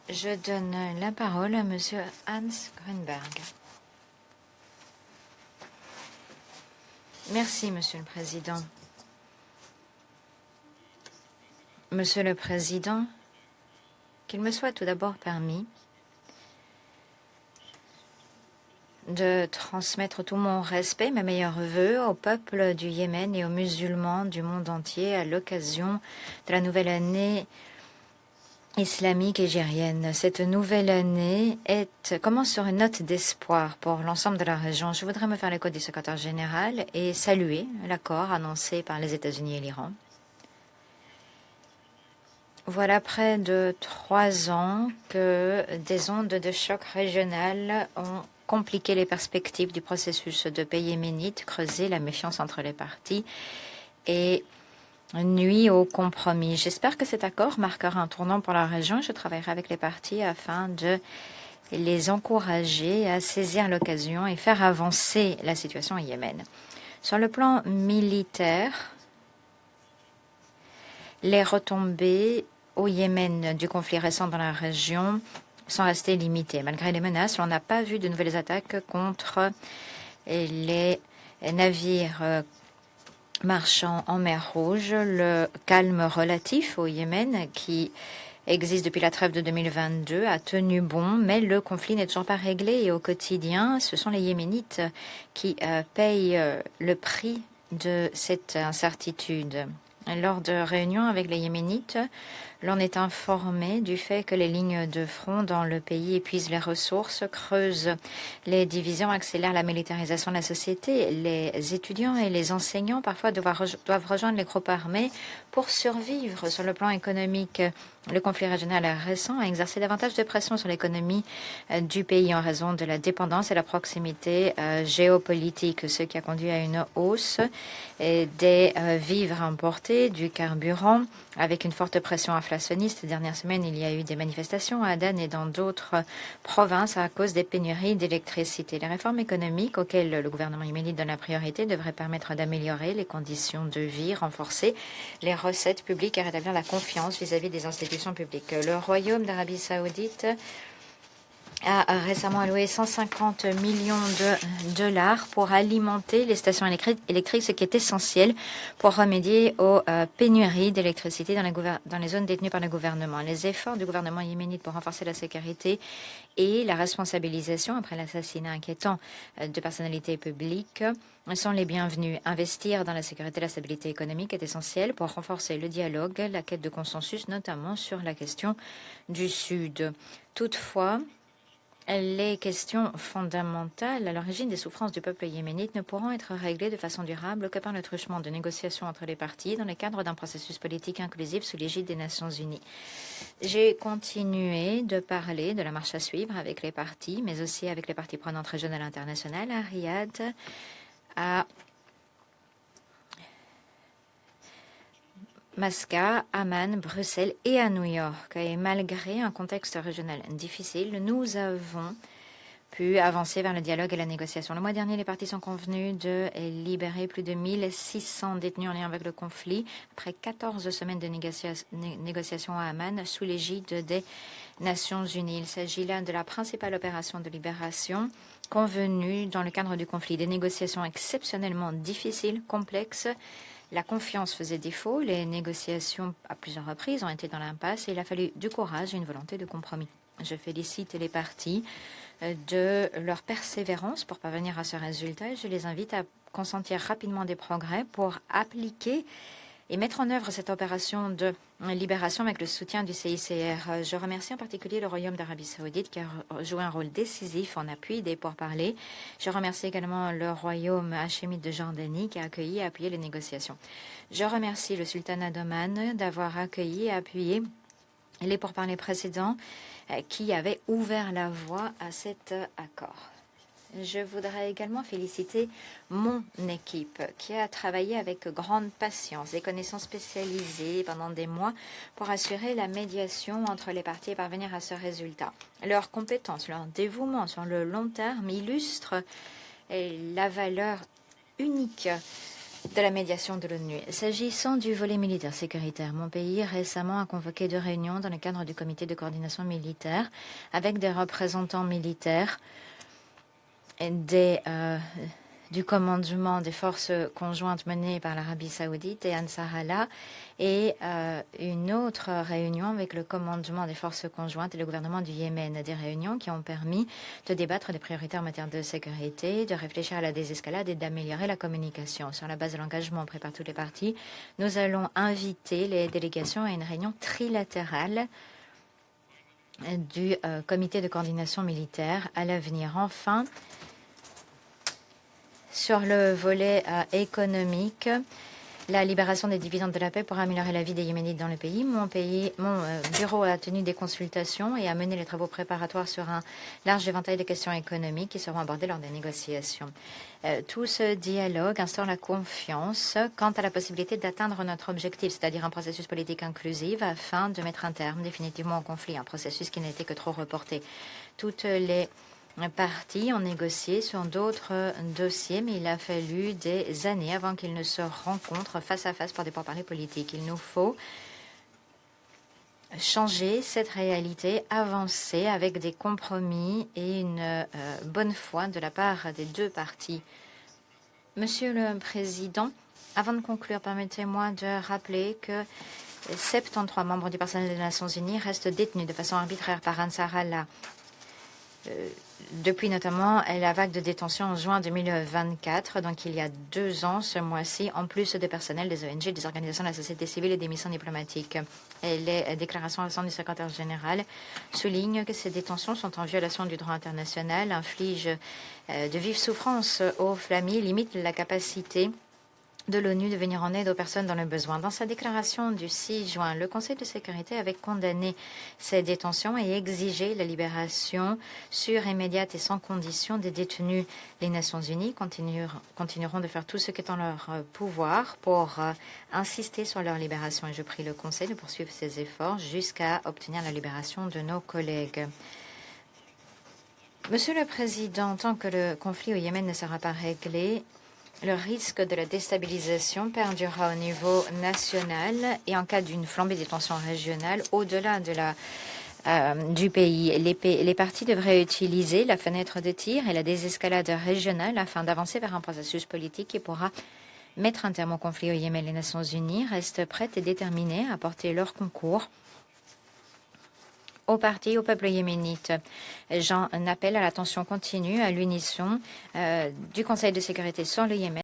Je donne la parole à Monsieur Hans Grunberg. Merci, Monsieur le Président. Monsieur le Président, qu'il me soit tout d'abord permis de transmettre tout mon respect, mes meilleurs vœux au peuple du Yémen et aux musulmans du monde entier à l'occasion de la nouvelle année islamique égérienne. Cette nouvelle année commence sur une note d'espoir pour l'ensemble de la région. Je voudrais me faire l'écho du secrétaire général et saluer l'accord annoncé par les États-Unis et l'Iran. Voilà près de 3 ans que des ondes de choc régionales ont compliqué les perspectives du processus de paix yéménite, creusé la méfiance entre les parties et nuit au compromis. J'espère que cet accord marquera un tournant pour la région. Je travaillerai avec les parties afin de les encourager à saisir l'occasion et faire avancer la situation au Yémen. Sur le plan militaire, les retombées au Yémen du conflit récent dans la région sont restées limitées. Malgré les menaces, on n'a pas vu de nouvelles attaques contre les navires marchands en mer Rouge. Le calme relatif au Yémen, qui existe depuis la trêve de 2022, a tenu bon, mais le conflit n'est toujours pas réglé et au quotidien, ce sont les Yéménites qui payent le prix de cette incertitude. Lors de réunions avec les Yéménites, l'on est informé du fait que les lignes de front dans le pays épuisent les ressources, creusent les divisions, accélèrent la militarisation de la société. Les étudiants et les enseignants parfois doivent rejoindre les groupes armés pour survivre sur le plan économique. Le conflit régional récent a exercé davantage de pression sur l'économie du pays en raison de la dépendance et la proximité géopolitique, ce qui a conduit à une hausse des vivres importés, du carburant, avec une forte pression inflationniste. Ces dernières semaines, il y a eu des manifestations à Aden et dans d'autres provinces à cause des pénuries d'électricité. Les réformes économiques auxquelles le gouvernement yéménite donne la priorité devraient permettre d'améliorer les conditions de vie, renforcer les recettes publiques et rétablir la confiance vis-à-vis des institutions publiques. Le Royaume d'Arabie saoudite a récemment alloué 150 millions de dollars pour alimenter les stations électriques, ce qui est essentiel pour remédier aux pénuries d'électricité dans les zones détenues par le gouvernement. Les efforts du gouvernement yéménite pour renforcer la sécurité et la responsabilisation après l'assassinat inquiétant de personnalités publiques sont les bienvenus. Investir dans la sécurité et la stabilité économique est essentiel pour renforcer le dialogue, la quête de consensus, notamment sur la question du Sud. Toutefois, les questions fondamentales à l'origine des souffrances du peuple yéménite ne pourront être réglées de façon durable que par le truchement de négociations entre les parties dans le cadre d'un processus politique inclusif sous l'égide des Nations Unies. J'ai continué de parler de la marche à suivre avec les parties, mais aussi avec les parties prenantes régionales et internationales à Riyad, à Mascate, Amman, Bruxelles et à New York. Et malgré un contexte régional difficile, nous avons pu avancer vers le dialogue et la négociation. Le mois dernier, les parties sont convenues de libérer plus de 1600 détenus en lien avec le conflit après 14 semaines de négociations à Amman sous l'égide des Nations Unies. Il s'agit là de la principale opération de libération convenue dans le cadre du conflit. Des négociations exceptionnellement difficiles, complexes. La confiance faisait défaut. Les négociations à plusieurs reprises ont été dans l'impasse et il a fallu du courage et une volonté de compromis. Je félicite les parties de leur persévérance pour parvenir à ce résultat. Je les invite à consentir rapidement des progrès pour appliquer et mettre en œuvre cette opération de libération avec le soutien du CICR. Je remercie en particulier le Royaume d'Arabie saoudite qui a joué un rôle décisif en appui des pourparlers. Je remercie également le Royaume hachémite de Jordanie qui a accueilli et appuyé les négociations. Je remercie le sultanat d'Oman d'avoir accueilli et appuyé les pourparlers précédents qui avaient ouvert la voie à cet accord. Je voudrais également féliciter mon équipe qui a travaillé avec grande patience et connaissances spécialisées pendant des mois pour assurer la médiation entre les parties et parvenir à ce résultat. Leurs compétences, leur dévouement sur le long terme illustrent la valeur unique de la médiation de l'ONU. S'agissant du volet militaire sécuritaire, mon pays récemment a convoqué 2 réunions dans le cadre du comité de coordination militaire avec des représentants militaires du commandement des forces conjointes menées par l'Arabie saoudite et Ansar Allah, et une autre réunion avec le commandement des forces conjointes et le gouvernement du Yémen. Des réunions qui ont permis de débattre des priorités en matière de sécurité, de réfléchir à la désescalade et d'améliorer la communication. Sur la base de l'engagement pris par toutes les parties, nous allons inviter les délégations à une réunion trilatérale du comité de coordination militaire à l'avenir. Enfin, sur le volet économique, la libération des dividendes de la paix pour améliorer la vie des Yéménites dans le pays. Mon bureau a tenu des consultations et a mené les travaux préparatoires sur un large éventail de questions économiques qui seront abordées lors des négociations. Tout ce dialogue instaure la confiance quant à la possibilité d'atteindre notre objectif, c'est-à-dire un processus politique inclusif afin de mettre un terme définitivement au conflit, un processus qui n'a été que trop reporté. Toutes les parties ont négocié sur d'autres dossiers, mais il a fallu des années avant qu'ils ne se rencontrent face à face pour des pourparlers politiques. Il nous faut changer cette réalité, avancer avec des compromis et une bonne foi de la part des 2 parties. Monsieur le Président, avant de conclure, permettez-moi de rappeler que 73 membres du personnel des Nations Unies restent détenus de façon arbitraire par Ansar Allah. Depuis notamment la vague de détention en juin 2024, donc il y a 2 ans ce mois-ci, en plus des personnels des ONG, des organisations de la société civile et des missions diplomatiques. Et les déclarations récentes du secrétaire général soulignent que ces détentions sont en violation du droit international, infligent de vives souffrances aux familles, limitent la capacité de l'ONU de venir en aide aux personnes dans le besoin. Dans sa déclaration du 6 juin, le Conseil de sécurité avait condamné ces détentions et exigé la libération sûre, immédiate et sans condition des détenus. Les Nations Unies continueront de faire tout ce qui est en leur pouvoir pour insister sur leur libération. Et je prie le Conseil de poursuivre ses efforts jusqu'à obtenir la libération de nos collègues. Monsieur le Président, tant que le conflit au Yémen ne sera pas réglé, le risque de la déstabilisation perdurera au niveau national et en cas d'une flambée des tensions régionales au-delà du pays. Les parties devraient utiliser la fenêtre de tir et la désescalade régionale afin d'avancer vers un processus politique qui pourra mettre un terme au conflit au Yémen. Les Nations Unies restent prêtes et déterminées à apporter leur concours aux partis, au peuple yéménite. J'en appelle à l'attention continue, à l'unisson du Conseil de sécurité sur le Yémen.